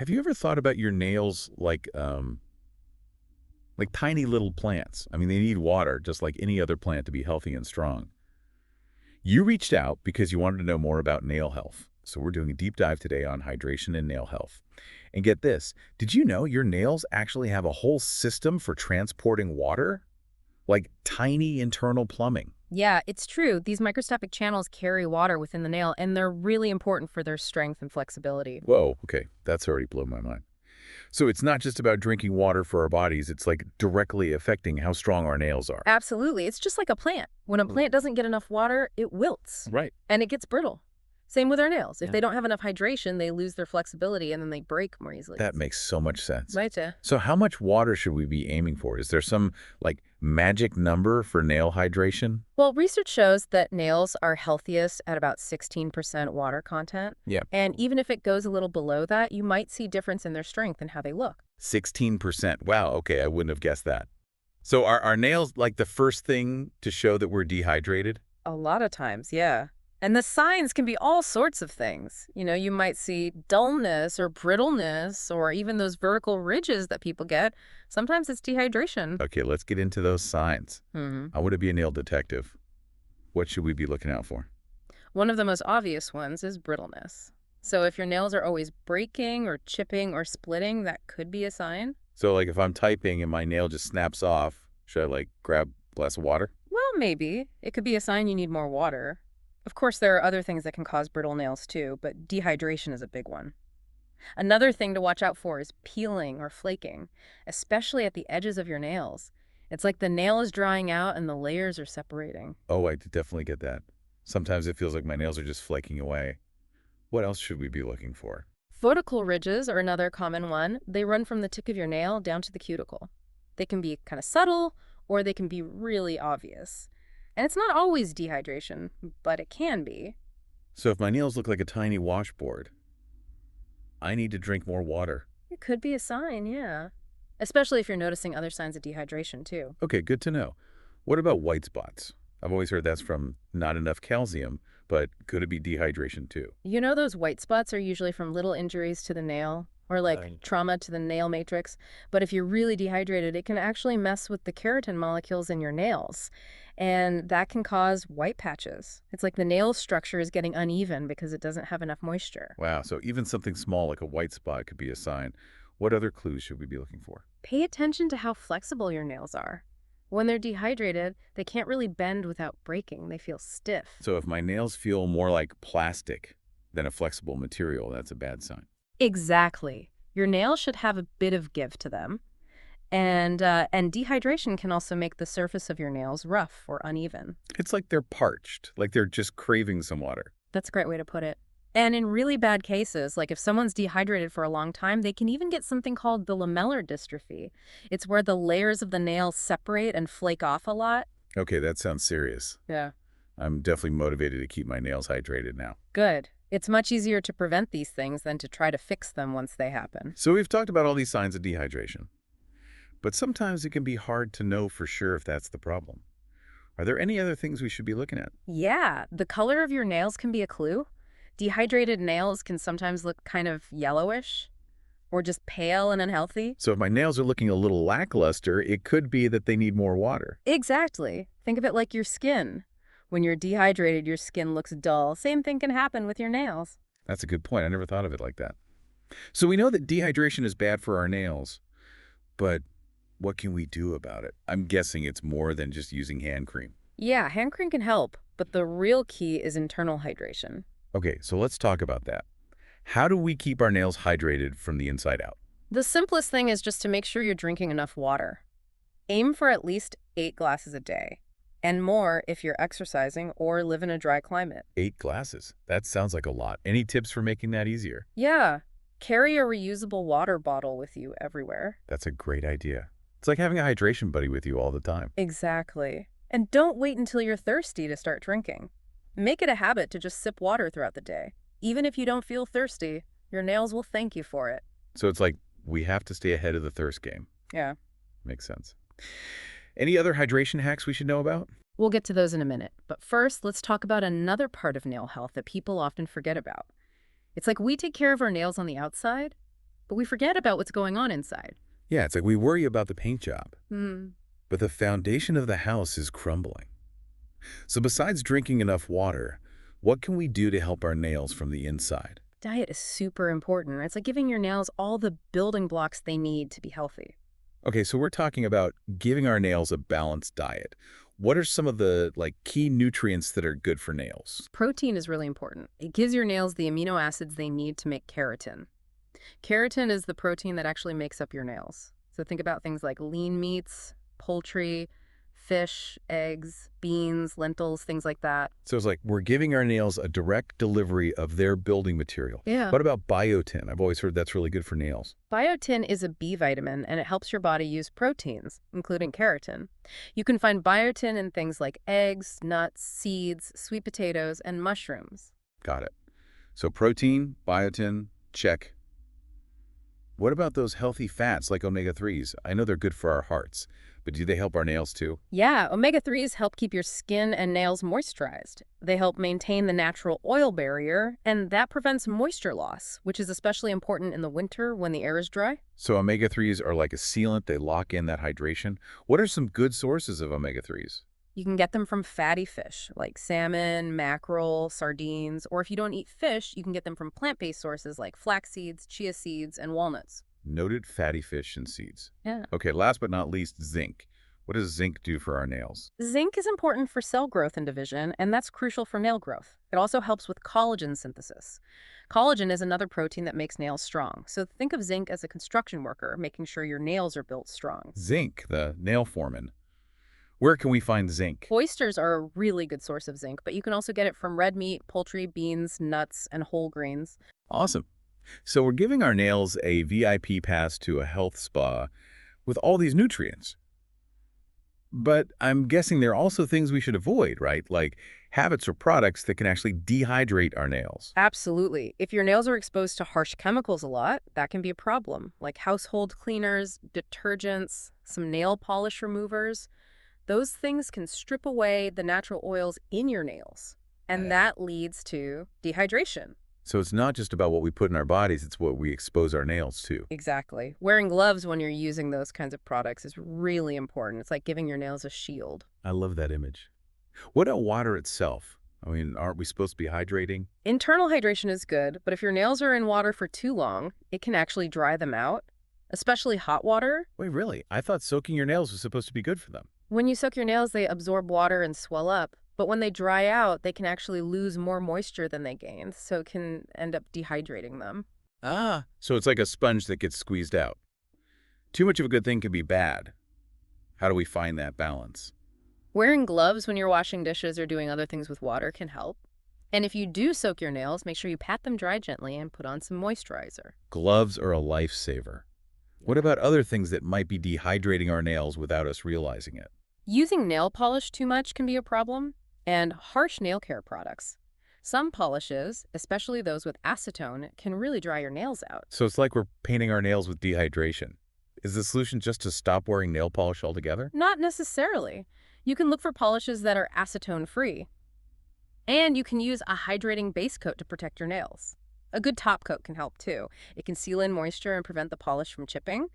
Have you ever thought about your nails like tiny little plants? I mean, they need water just like any other plant to be healthy and strong. You reached out because you wanted to know more about nail health. So we're doing a deep dive today on hydration and nail health. And get this, did you know your nails actually have a whole system for transporting water? Like tiny internal plumbing. Yeah, it's true. These microscopic channels carry water within the nail, and they're really important for their strength and flexibility. Whoa, okay, that's already blown my mind. So it's not just about drinking water for our bodies, it's like directly affecting how strong our nails are. Absolutely. It's just like a plant. When a plant doesn't get enough water, it wilts Right. and it gets brittle. Same with our nails. If Yeah. they don't have enough hydration, they lose their flexibility and then they break more easily. That makes so much sense. Right. So how much water should we be aiming for? Is there some like magic number for nail hydration? Well, research shows that nails are healthiest at about 16% water content. Yeah. And even if it goes a little below that, you might see difference in their strength and how they look. 16%. Wow, okay, I wouldn't have guessed that. So are our nails like the first thing to show that we're dehydrated? A lot of times, yeah. And the signs can be all sorts of things. You might see dullness or brittleness or even those vertical ridges that people get. Sometimes it's dehydration. Okay, let's get into those signs. hmm I want to be a nail detective. What should we be looking out for? One of the most obvious ones is brittleness. So if your nails are always breaking or chipping or splitting, that could be a sign. So like if I'm typing and my nail just snaps off, should I like grab a glass of water? Well, maybe. It could be a sign you need more water. Of course, there are other things that can cause brittle nails too, but dehydration is a big one. Another thing to watch out for is peeling or flaking, especially at the edges of your nails. It's like the nail is drying out and the layers are separating. Oh, I definitely get that. Sometimes it feels like my nails are just flaking away. What else should we be looking for? Vertical ridges are another common one. They run from the tip of your nail down to the cuticle. They can be kind of subtle or they can be really obvious. And it's not always dehydration, but it can be. So if my nails look like a tiny washboard, I need to drink more water. It could be a sign, yeah. Especially if you're noticing other signs of dehydration, too. Okay, good to know. What about white spots? I've always heard that's from not enough calcium, but could it be dehydration too? Those white spots are usually from little injuries to the nail or like Right. trauma to the nail matrix. But if you're really dehydrated, it can actually mess with the keratin molecules in your nails. And that can cause white patches. It's like the nail structure is getting uneven because it doesn't have enough moisture. Wow, so even something small like a white spot could be a sign. What other clues should we be looking for? Pay attention to how flexible your nails are. When they're dehydrated, they can't really bend without breaking. They feel stiff. So if my nails feel more like plastic than a flexible material, that's a bad sign. Exactly. Your nails should have a bit of give to them. And dehydration can also make the surface of your nails rough or uneven. It's like they're parched, like they're just craving some water. That's a great way to put it. And in really bad cases, like if someone's dehydrated for a long time, they can even get something called the lamellar dystrophy. It's where the layers of the nails separate and flake off a lot. Okay, that sounds serious. Yeah. I'm definitely motivated to keep my nails hydrated now. Good. It's much easier to prevent these things than to try to fix them once they happen. So we've talked about all these signs of dehydration, but sometimes it can be hard to know for sure if that's the problem. Are there any other things we should be looking at? Yeah, the color of your nails can be a clue. Dehydrated nails can sometimes look kind of yellowish or just pale and unhealthy. So if my nails are looking a little lackluster, it could be that they need more water. Exactly. Think of it like your skin. When you're dehydrated, your skin looks dull. Same thing can happen with your nails. That's a good point. I never thought of it like that. So we know that dehydration is bad for our nails, but what can we do about it? I'm guessing it's more than just using hand cream. Yeah, hand cream can help, but the real key is internal hydration. Okay, so let's talk about that. How do we keep our nails hydrated from the inside out? The simplest thing is just to make sure you're drinking enough water. Aim for at least 8 glasses a day, and more if you're exercising or live in a dry climate. 8 glasses. That sounds like a lot. Any tips for making that easier? Yeah, carry a reusable water bottle with you everywhere. That's a great idea. It's like having a hydration buddy with you all the time. Exactly. And don't wait until you're thirsty to start drinking. Make it a habit to just sip water throughout the day. Even if you don't feel thirsty, your nails will thank you for it. So it's like we have to stay ahead of the thirst game. Yeah. Makes sense. Any other hydration hacks we should know about? We'll get to those in a minute. But first, let's talk about another part of nail health that people often forget about. It's like we take care of our nails on the outside, but we forget about what's going on inside. Yeah, it's like we worry about the paint job, Hmm. but the foundation of the house is crumbling. So besides drinking enough water, what can we do to help our nails from the inside? Diet is super important. It's like giving your nails all the building blocks they need to be healthy. Okay, so we're talking about giving our nails a balanced diet. What are some of the key nutrients that are good for nails? Protein is really important. It gives your nails the amino acids they need to make keratin. Keratin is the protein that actually makes up your nails. So think about things like lean meats, poultry, fish, eggs, beans, lentils, things like that. So it's like we're giving our nails a direct delivery of their building material. Yeah. What about biotin? I've always heard that's really good for nails. Biotin is a B vitamin and it helps your body use proteins, including keratin. You can find biotin in things like eggs, nuts, seeds, sweet potatoes, and mushrooms. Got it. So protein, biotin, check. What about those healthy fats like omega-3s? I know they're good for our hearts, but do they help our nails too? Yeah, omega-3s help keep your skin and nails moisturized. They help maintain the natural oil barrier, and that prevents moisture loss, which is especially important in the winter when the air is dry. So omega-3s are like a sealant, they lock in that hydration. What are some good sources of omega-3s? You can get them from fatty fish like salmon, mackerel, sardines, or if you don't eat fish, you can get them from plant-based sources like flax seeds, chia seeds, and walnuts. Noted fatty fish and seeds. Yeah. Okay, last but not least, zinc. What does zinc do for our nails? Zinc is important for cell growth and division, and that's crucial for nail growth. It also helps with collagen synthesis. Collagen is another protein that makes nails strong. So think of zinc as a construction worker, making sure your nails are built strong. Zinc, the nail foreman. Where can we find zinc? Oysters are a really good source of zinc, but you can also get it from red meat, poultry, beans, nuts, and whole grains. Awesome. So we're giving our nails a VIP pass to a health spa with all these nutrients. But I'm guessing there are also things we should avoid, right? Like habits or products that can actually dehydrate our nails. Absolutely. If your nails are exposed to harsh chemicals a lot, that can be a problem, like household cleaners, detergents, some nail polish removers. Those things can strip away the natural oils in your nails, and that leads to dehydration. So it's not just about what we put in our bodies, it's what we expose our nails to. Exactly. Wearing gloves when you're using those kinds of products is really important. It's like giving your nails a shield. I love that image. What about water itself? I mean, aren't we supposed to be hydrating? Internal hydration is good, but if your nails are in water for too long, it can actually dry them out, especially hot water. Wait, really? I thought soaking your nails was supposed to be good for them. When you soak your nails, they absorb water and swell up. But when they dry out, they can actually lose more moisture than they gained, so it can end up dehydrating them. Ah, so it's like a sponge that gets squeezed out. Too much of a good thing can be bad. How do we find that balance? Wearing gloves when you're washing dishes or doing other things with water can help. And if you do soak your nails, make sure you pat them dry gently and put on some moisturizer. Gloves are a lifesaver. What about other things that might be dehydrating our nails without us realizing it? Using nail polish too much can be a problem, and harsh nail care products. Some polishes, especially those with acetone, can really dry your nails out. So it's like we're painting our nails with dehydration. Is the solution just to stop wearing nail polish altogether? Not necessarily. You can look for polishes that are acetone-free. And you can use a hydrating base coat to protect your nails. A good top coat can help too. It can seal in moisture and prevent the polish from chipping.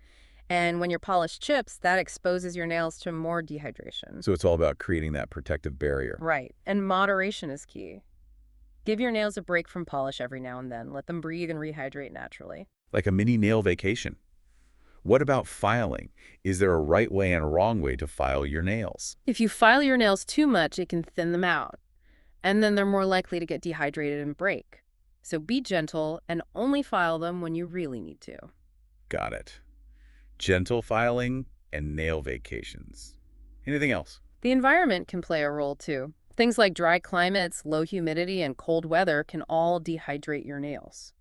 And when your polish chips, that exposes your nails to more dehydration. So it's all about creating that protective barrier. Right. And moderation is key. Give your nails a break from polish every now and then. Let them breathe and rehydrate naturally. Like a mini nail vacation. What about filing? Is there a right way and a wrong way to file your nails? If you file your nails too much, it can thin them out. And then they're more likely to get dehydrated and break. So be gentle and only file them when you really need to. Got it. Gentle filing and nail vacations. Anything else? The environment can play a role too. Things like dry climates, low humidity, and cold weather can all dehydrate your nails.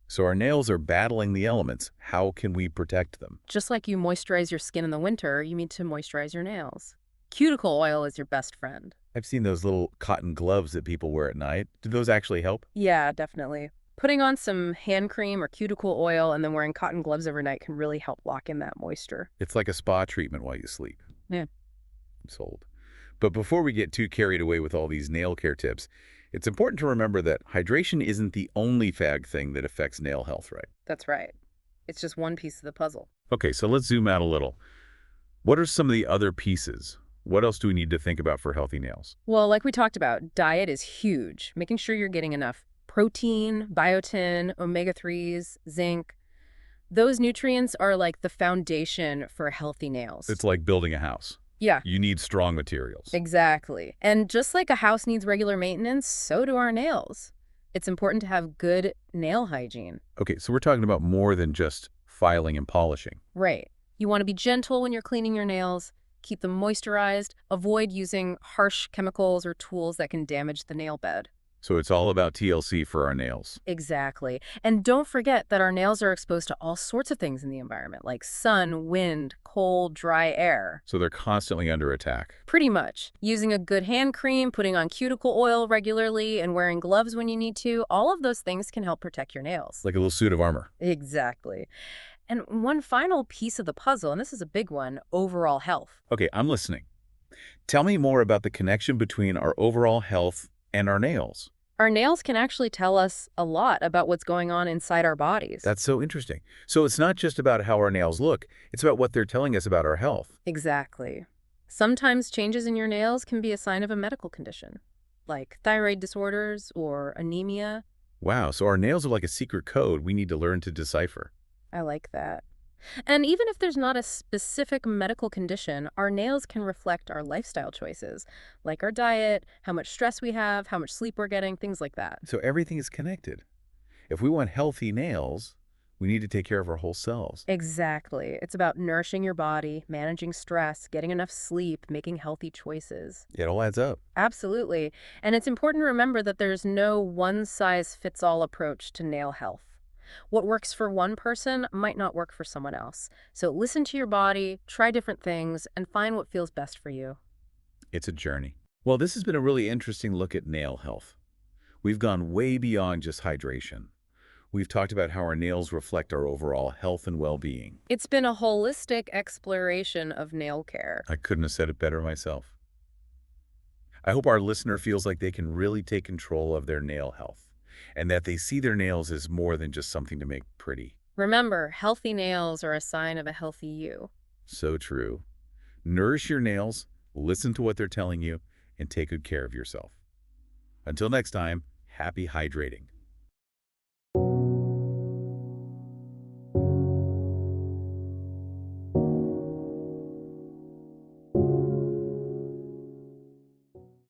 So our nails are battling the elements. How can we protect them? Just like you moisturize your skin in the winter, you need to moisturize your nails. Cuticle oil is your best friend. I've seen those little cotton gloves that people wear at night. Do those actually help? Yeah, definitely. Putting on some hand cream or cuticle oil and then wearing cotton gloves every night can really help lock in that moisture. It's like a spa treatment while you sleep. Yeah. I'm sold. But before we get too carried away with all these nail care tips, it's important to remember that hydration isn't the only fag thing that affects nail health, right? That's right. It's just one piece of the puzzle. Okay, so let's zoom out a little. What are some of the other pieces? What else do we need to think about for healthy nails? Well, like we talked about, diet is huge. Making sure you're getting enough protein, biotin, omega-3s, zinc. Those nutrients are like the foundation for healthy nails. It's like building a house. Yeah, You need strong materials. exactly. And just like a house needs regular maintenance, so do our nails. It's important to have good nail hygiene. Okay, so we're talking about more than just filing and polishing. Right. You want to be gentle when you're cleaning your nails, keep them moisturized, avoid using harsh chemicals or tools that can damage the nail bed. So it's all about TLC for our nails. Exactly. And don't forget that our nails are exposed to all sorts of things in the environment, like sun, wind, cold, dry air. So they're constantly under attack. Pretty much. Using a good hand cream, putting on cuticle oil regularly, and wearing gloves when you need to, all of those things can help protect your nails. Like a little suit of armor. Exactly. And one final piece of the puzzle, and this is a big one, overall health. Okay, I'm listening. Tell me more about the connection between our overall health and our nails. Our nails can actually tell us a lot about what's going on inside our bodies. That's so interesting. So it's not just about how our nails look, it's about what they're telling us about our health. Exactly. Sometimes changes in your nails can be a sign of a medical condition, like thyroid disorders or anemia. Wow, so our nails are like a secret code we need to learn to decipher. I like that. And even if there's not a specific medical condition, our nails can reflect our lifestyle choices, like our diet, how much stress we have, how much sleep we're getting, things like that. So everything is connected. If we want healthy nails, we need to take care of our whole selves. Exactly. It's about nourishing your body, managing stress, getting enough sleep, making healthy choices. It all adds up. Absolutely. And it's important to remember that there's no one-size-fits-all approach to nail health. What works for one person might not work for someone else. So listen to your body, try different things, and find what feels best for you. It's a journey. Well, this has been a really interesting look at nail health. We've gone way beyond just hydration. We've talked about how our nails reflect our overall health and well-being. It's been a holistic exploration of nail care. I couldn't have said it better myself. I hope our listener feels like they can really take control of their nail health and that they see their nails as more than just something to make pretty. Remember, healthy nails are a sign of a healthy you. So true. Nourish your nails, listen to what they're telling you, and take good care of yourself. Until next time, happy hydrating.